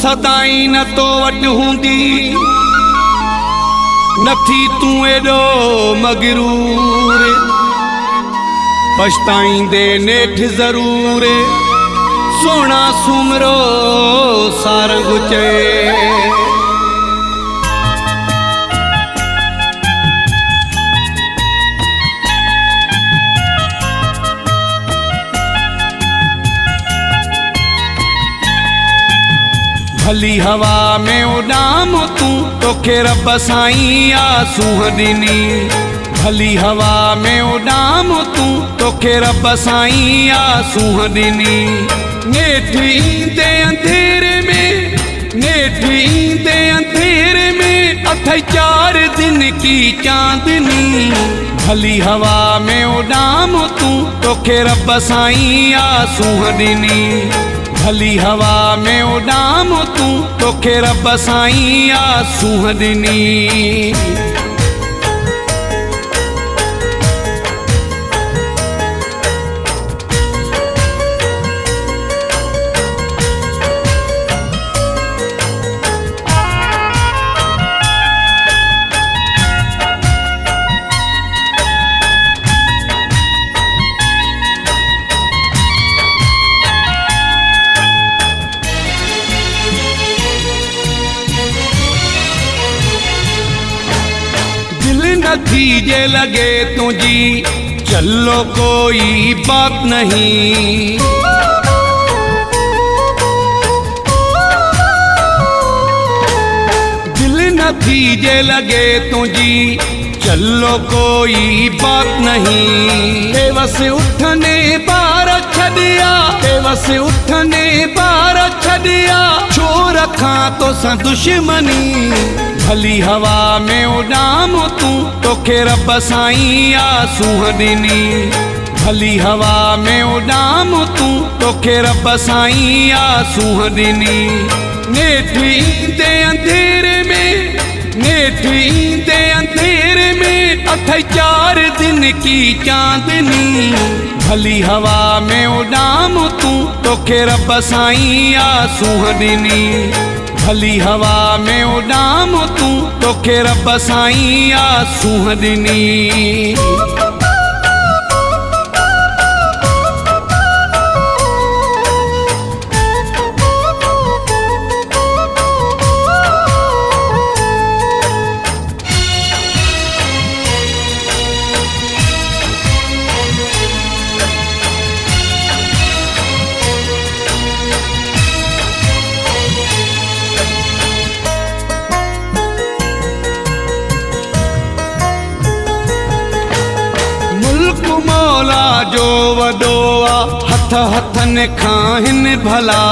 सदाई न तो वट हूंदी नथी तूं एॾो मगरूर पछताईंदे नेठ ज़रूर सोना सुमरो सारंग चए भली हवा में उडाम तू तोखे रब साईं आसूं ॾिनी भली हवा में उडाम तू तोखे रब साईं आसूं ॾिनी नेठ ईंदे अंधेरे में नेठ ईंदे अंधेरे में अथई 4 दिन की चांदनी भली हवा में उडाम तू तोखे रब साईं आसूं ॾिनी भली हवा में उडाम तू तोखे रब साईं आसूं ॾिनी नतीजे लगे तुझी चलो कोई बात नहीं दिल नतीजे लगे तुझी चलो कोई बात नहीं बेवस उठने बार छड़िया बेवस उठने बार छड़िया छो रखा तो सा दुश्मनी भली हवा में उडाम तू तोखे रब साईं आसूं ॾिनी भली हवा में उडाम तू तोखे रब साईं आसूं ॾिनी नेठ ईंदे अंधेरे में नेठ ईंदे अंधेरे में अथई 4 दिन की चांदनी भली हवा में उडाम तू तोखे रब साईं आसूं ॾिनी भली हवा में उडाम तू तोखे रब साईं आसूं ॾिनी मौला जो वॾो आहे हथ हथनि खां हिन भला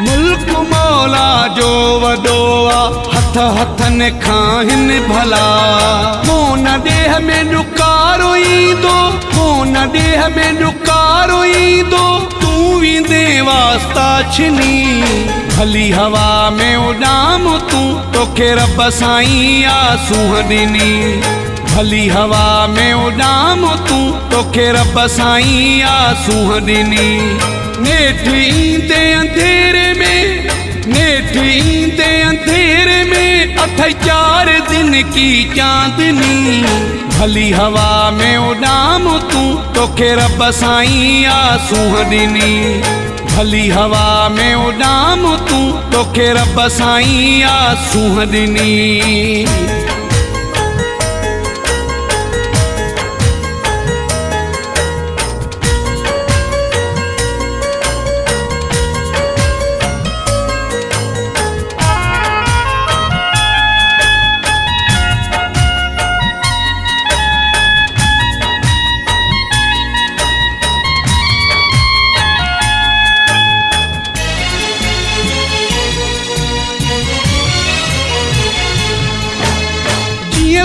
मुल्क मौला जो वॾो आहे हथ हथनि खां हिन भला कोन ॾेह में ॾुकारो ईंदो कोन ॾेह में ॾुकारो ईंदो तूं ईंदे वास्ता छिनी भली हवा में उडाम तू तोखे रब साईं आसूं ॾिनी भली हवा में उडाम तू तोखे रब साईं आसूं ॾिनी नेठ ईंदे अंधेरे में नेठ ईंदे अंधेरे में अथई 4 दिन की चांदनी भली हवा में उडाम तू तोखे रब साईं आसूं ॾिनी भली हवा में उडाम तू तोखे रब साईं आसूं ॾिनी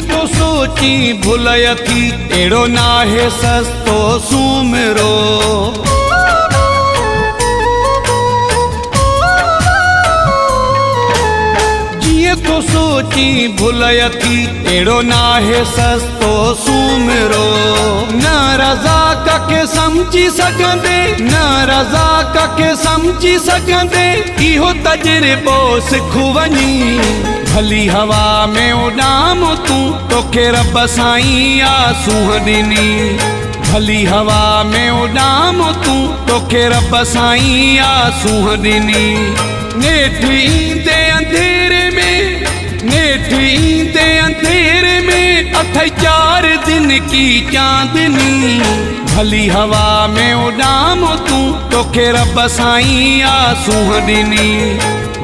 तो सोची भुलय थी एड़ो नाहे सस्तो सुमरो जिए तो जो सोची भुलय थी एड़ो नाहे सस्तो सुमिरो न रज़ा के समझी सघंदे न रज़ा के समझी सघंदे इहो तजुर्बो सिखु वञी भली हवा में उॾाम तूं तोखे रब साईं आसूं ॾिनी भली हवा में उॾाम तूं तोखे रब साईं आसूं ॾिनी नेठ ईंदे अंधेरे में नेठ ईंदे अंधेरे में अथई 4 दिन की चांदनी भली हवा में उॾाम तूं तोखे रब साईं आसूं ॾिनी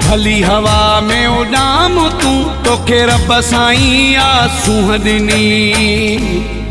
भली हवा में उॾाम तूं तोखे रब साईं आसूं ॾिनी।